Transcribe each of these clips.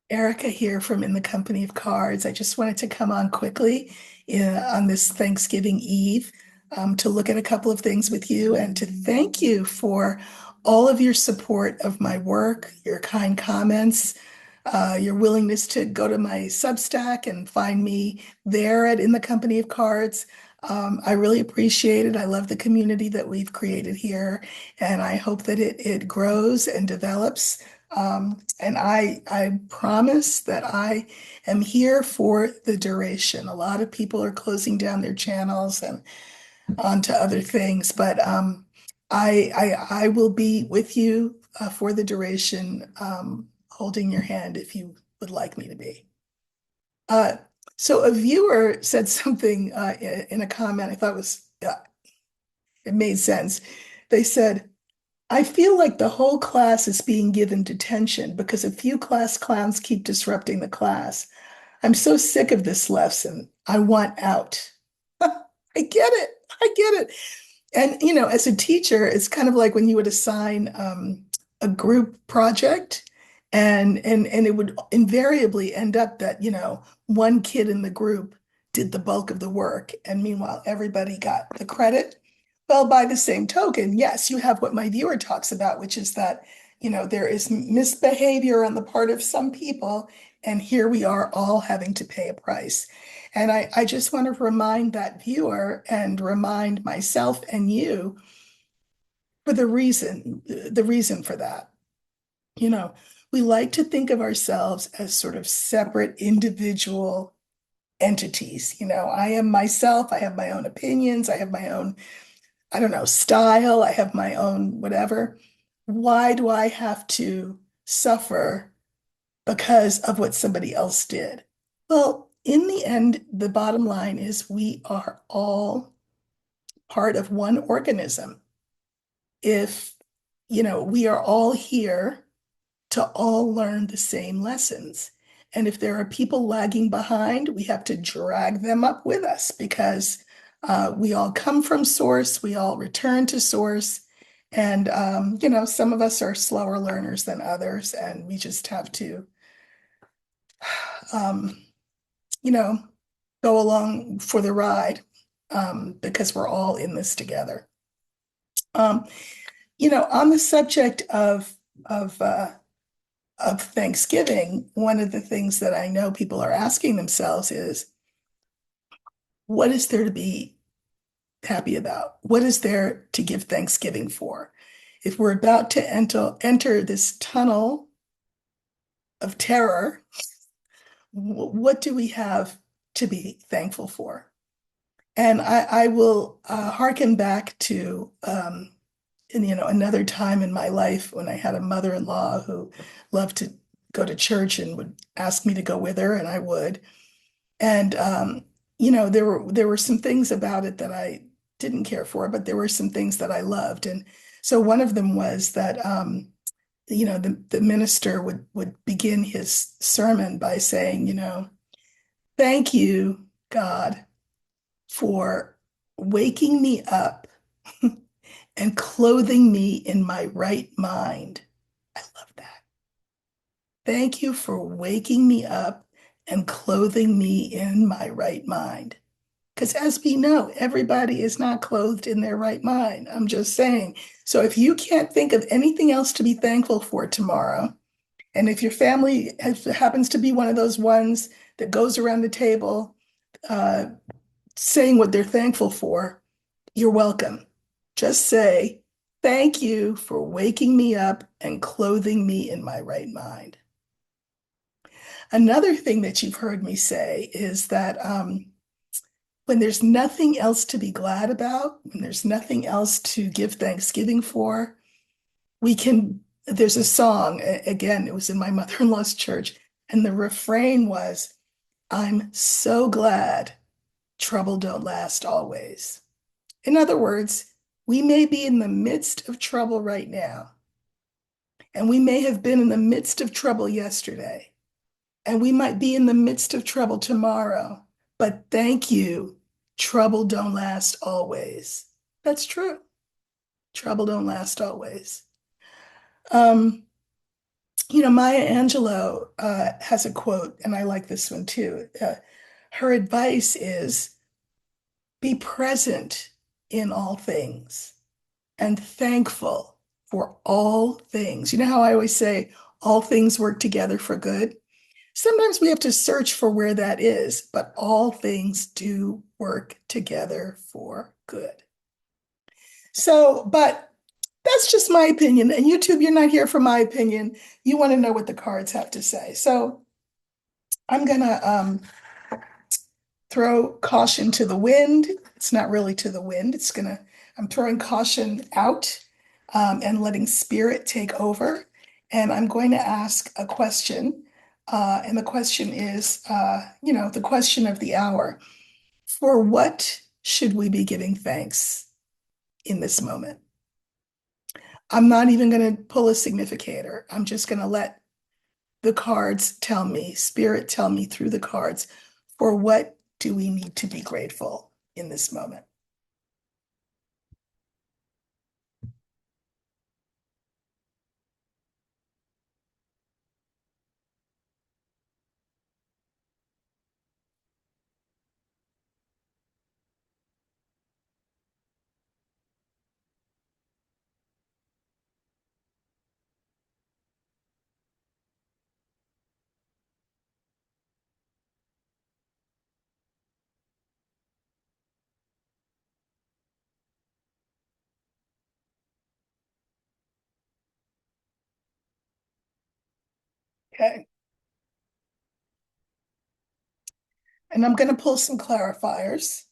Erica here from In the Company of Cards. I just wanted to come on quickly on this Thanksgiving Eve to look at a couple of things with you and to thank you for all of your support of my work, your kind comments, your willingness to go to my Substack and find me there at In the Company of Cards. I really appreciate it. I love the community that we've created here, and I hope that it grows and develops. And I promise that I am here for the duration. A lot of people are closing down their channels and on to other things, but I will be with you for the duration, holding your hand if you would like me to be. Uh, so a viewer said something in a comment I thought it made sense. They said, I feel like the whole class is being given detention because a few class clowns keep disrupting the class. I'm so sick of this lesson. I want out. I get it. I get it. And, as a teacher, it's kind of like when you would assign a group project and it would invariably end up that, one kid in the group did the bulk of the work. And meanwhile, everybody got the credit. Well, by the same token, yes, you have what my viewer talks about, which is that, there is misbehavior on the part of some people, and here we are all having to pay a price. And I just want to remind that viewer and remind myself and you for the reason for that. You know, we like to think of ourselves as sort of separate individual entities. I am myself, I have my own opinions, I have my own, I don't know, style, I have my own whatever. Why do I have to suffer because of what somebody else did? Well, in the end, the bottom line is we are all part of one organism. If, we are all here to all learn the same lessons. And if there are people lagging behind, we have to drag them up with us because we all come from source, we all return to source. And, some of us are slower learners than others, and we just have to, um, you know, go along for the ride because we're all in this together. Um, on the subject of Thanksgiving, one of the things that I know people are asking themselves is, what is there to be happy about? What is there to give Thanksgiving for? If we're about to enter this tunnel of terror, what do we have to be thankful for? And I will hearken back to another time in my life when I had a mother-in-law who loved to go to church and would ask me to go with her, and I would. And there were some things about it that I didn't care for, but there were some things that I loved. And so one of them was that the minister would begin his sermon by saying, thank you, God, for waking me up and clothing me in my right mind. I love that. Thank you for waking me up and clothing me in my right mind. Because as we know, everybody is not clothed in their right mind. I'm just saying. So if you can't think of anything else to be thankful for tomorrow, and if your family happens to be one of those ones that goes around the table uh, saying what they're thankful for, you're welcome. Just say, thank you for waking me up and clothing me in my right mind. Another thing that you've heard me say is that when there's nothing else to be glad about, when there's nothing else to give Thanksgiving for, there's a song, again, it was in my mother-in-law's church, and the refrain was, I'm so glad trouble don't last always. In other words, we may be in the midst of trouble right now, and we may have been in the midst of trouble yesterday, and we might be in the midst of trouble tomorrow, but thank you, trouble don't last always. That's true. Trouble don't last always. Um, Maya Angelou has a quote, and I like this one too. Her advice is be present in all things and thankful for all things. You know how I always say all things work together for good? Sometimes we have to search for where that is, but all things do work together for good. So, but that's just my opinion. And YouTube, you're not here for my opinion. You want to know what the cards have to say. So I'm gonna throw caution to the wind. It's not really to the wind. I'm throwing caution out and letting spirit take over. And I'm going to ask a question. And the question is, the question of the hour. For what should we be giving thanks in this moment? I'm not even going to pull a significator. I'm just going to let the cards tell me, spirit tell me through the cards, for what do we need to be grateful in this moment? Okay. And I'm going to pull some clarifiers.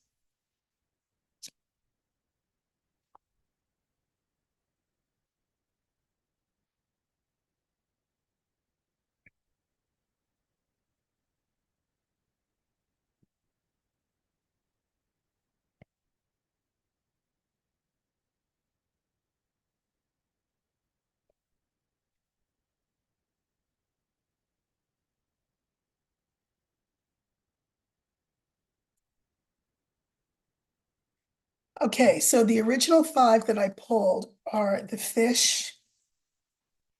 Okay, so the original five that I pulled are the fish,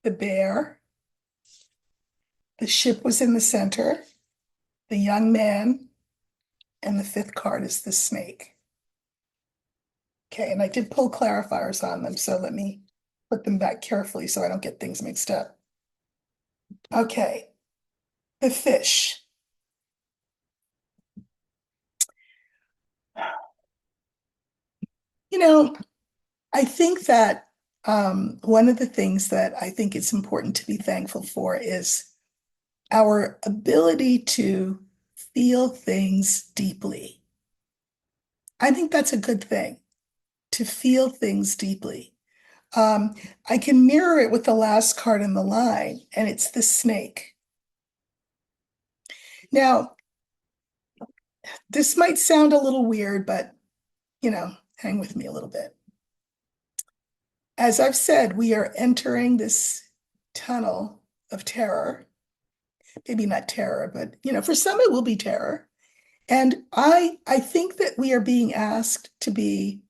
the bear, the ship was in the center, the young man, and the fifth card is the snake. Okay, and I did pull clarifiers on them, so let me put them back carefully so I don't get things mixed up. Okay, the fish. You know, I think that one of the things that I think it's important to be thankful for is our ability to feel things deeply. I think that's a good thing, to feel things deeply. Um, I can mirror it with the last card in the line, and it's the snake. Now, this might sound a little weird, but hang with me a little bit. As I've said, we are entering this tunnel of terror. Maybe not terror, but for some it will be terror. And I think that we are being asked to be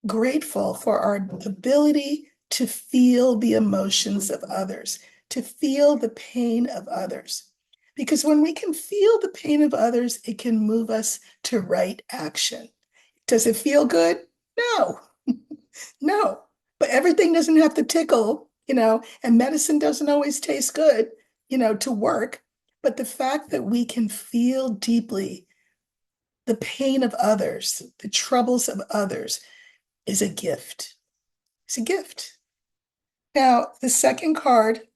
grateful for our ability to feel the emotions of others, to feel the pain of others. Because when we can feel the pain of others, it can move us to right action. Does it feel good? No, no. But everything doesn't have to tickle, and medicine doesn't always taste good, to work. But the fact that we can feel deeply the pain of others, the troubles of others, is a gift. It's a gift. Now, the second card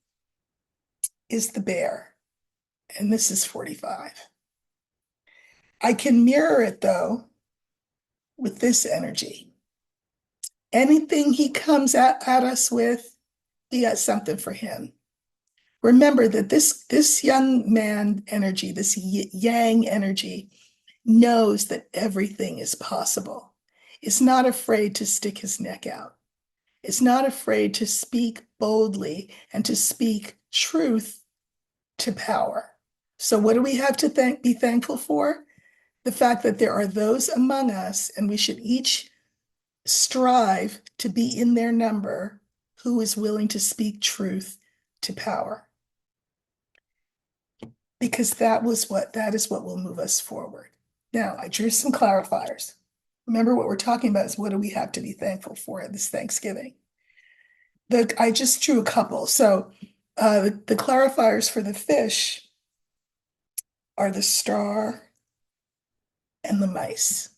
is the bear, and this is 45. I can mirror it though with this energy. Anything he comes at us with, we got something for him. Remember that this young man energy, this yang energy, knows that everything is possible. Is not afraid to stick his neck out. Is not afraid to speak boldly and to speak truth to power. So what do we have to be thankful for? The fact that there are those among us, and we should each strive to be in their number, who is willing to speak truth to power. because that is what will move us forward. Now, I drew some clarifiers. Remember what we're talking about is what do we have to be thankful for this Thanksgiving? I just drew a couple. So the clarifiers for the fish are the star and the mice.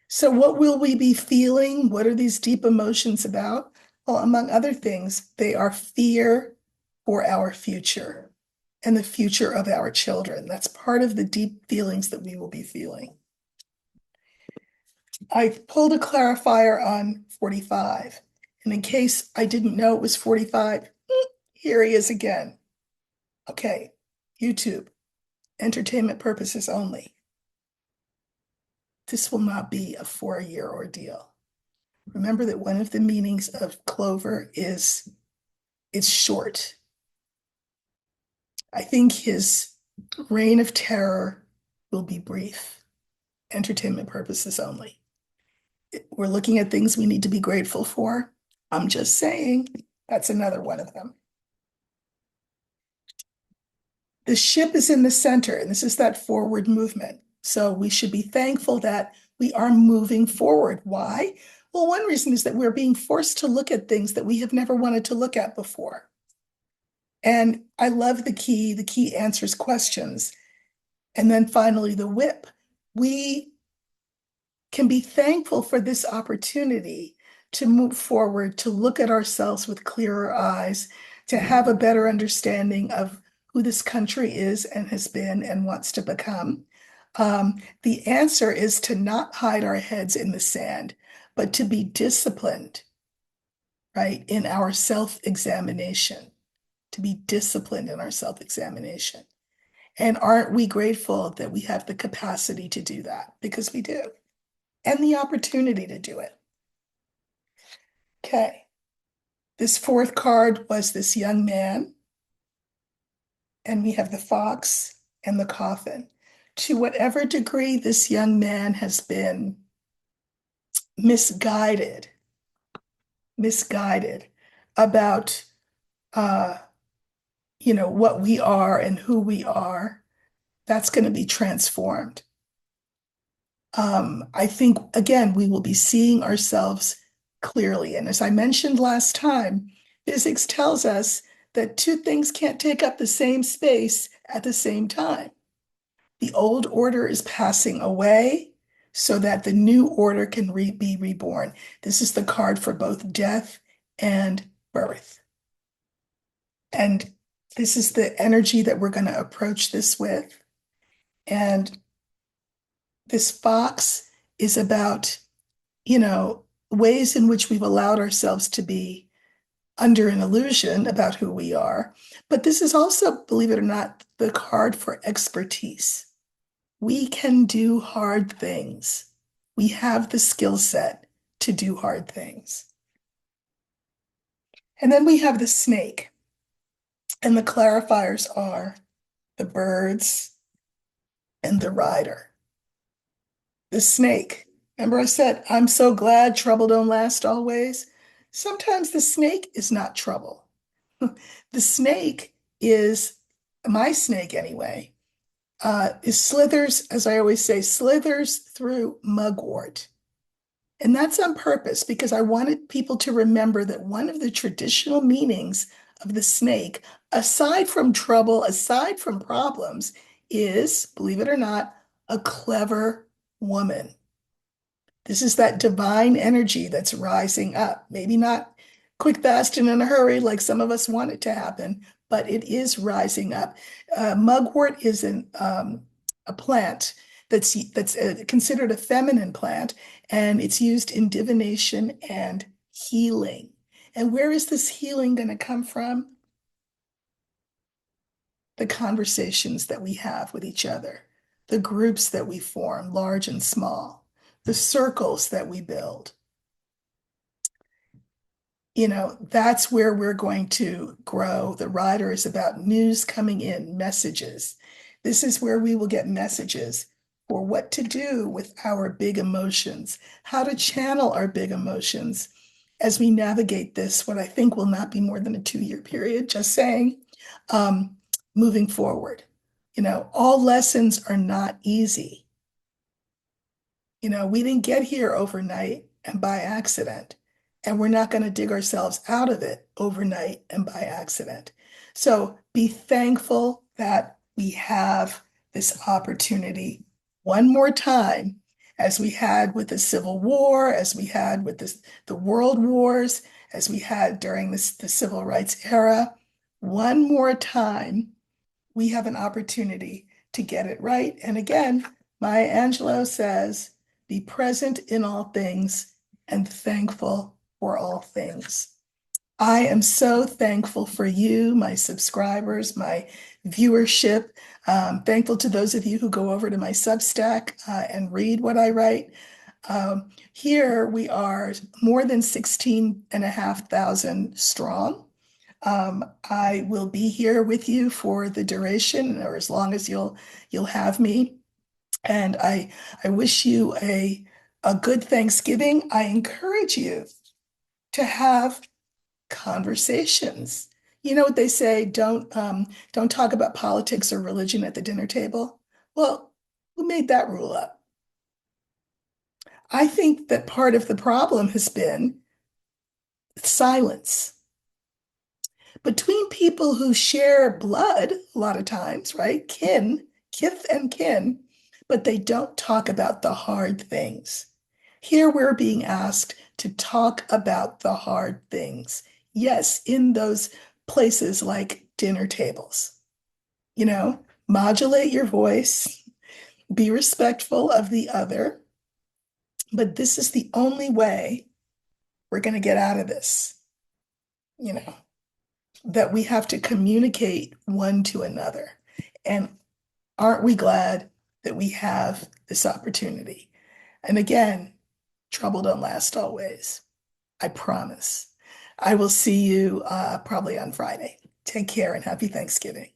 So what will we be feeling? What are these deep emotions about? Well, among other things, they are fear for our future and the future of our children. That's part of the deep feelings that we will be feeling. I pulled a clarifier on 45. And in case I didn't know it was 45, here he is again. Okay, YouTube, entertainment purposes only. This will not be a 4-year ordeal. Remember that one of the meanings of clover is it's short. I think his reign of terror will be brief, entertainment purposes only. We're looking at things we need to be grateful for. I'm just saying, that's another one of them. The ship is in the center, and this is that forward movement. So we should be thankful that we are moving forward. Why? Well, one reason is that we're being forced to look at things that we have never wanted to look at before. And I love the key answers questions. And then finally, the whip. We can be thankful for this opportunity to move forward, to look at ourselves with clearer eyes, to have a better understanding of who this country is and has been and wants to become. The answer is to not hide our heads in the sand, but to be disciplined, right, in our self-examination, to be disciplined in our self-examination. And aren't we grateful that we have the capacity to do that? Because we do, and the opportunity to do it. Okay. This fourth card was this young man, and we have the fox and the coffin. To whatever degree this young man has been misguided about what we are and who we are, that's going to be transformed. I think, again, we will be seeing ourselves clearly. And as I mentioned last time, physics tells us that two things can't take up the same space at the same time. The old order is passing away so that the new order can be reborn. This is the card for both death and birth. And this is the energy that we're going to approach this with. And this fox is about, ways in which we've allowed ourselves to be under an illusion about who we are. But this is also, believe it or not, the card for expertise. We can do hard things. We have the skill set to do hard things. And then we have the snake. And the clarifiers are the birds and the rider. The snake. Remember I said, I'm so glad trouble don't last always. Sometimes the snake is not trouble. The snake is, my snake anyway, is slithers, as I always say, slithers through mugwort. And that's on purpose because I wanted people to remember that one of the traditional meanings of the snake, aside from trouble, aside from problems, is, believe it or not, a clever woman. This is that divine energy that's rising up. Maybe not quick, fast, and in a hurry like some of us want it to happen, but it is rising up. Mugwort is a plant that's considered a feminine plant, and it's used in divination and healing. And where is this healing going to come from? The conversations that we have with each other, the groups that we form, large and small, the circles that we build. That's where we're going to grow. The rider is about news coming in, messages. This is where we will get messages for what to do with our big emotions, how to channel our big emotions as we navigate this, what I think will not be more than a 2-year period, just saying, moving forward. All lessons are not easy. We didn't get here overnight and by accident, and we're not going to dig ourselves out of it overnight and by accident. So be thankful that we have this opportunity one more time, as we had with the Civil War, as we had with the World Wars, as we had during the Civil Rights era. One more time, we have an opportunity to get it right. And again, Maya Angelou says, be present in all things and thankful for all things. I am so thankful for you, my subscribers, my viewership. Thankful to those of you who go over to my Substack and read what I write. Here we are more than 16,500 strong. I will be here with you for the duration or as long as you'll have me. And I wish you a good Thanksgiving. I encourage you to have conversations. You know what they say, don't talk about politics or religion at the dinner table. Well, who made that rule up? I think that part of the problem has been silence between people who share blood a lot of times, right? Kith and kin, but they don't talk about the hard things. Here we're being asked to talk about the hard things. Yes, in those places like dinner tables, modulate your voice, be respectful of the other, but this is the only way we're going to get out of this, you know. That we have to communicate one to another. And aren't we glad that we have this opportunity? And again, trouble don't last always. I promise. I will see you probably on Friday. Take care and happy Thanksgiving.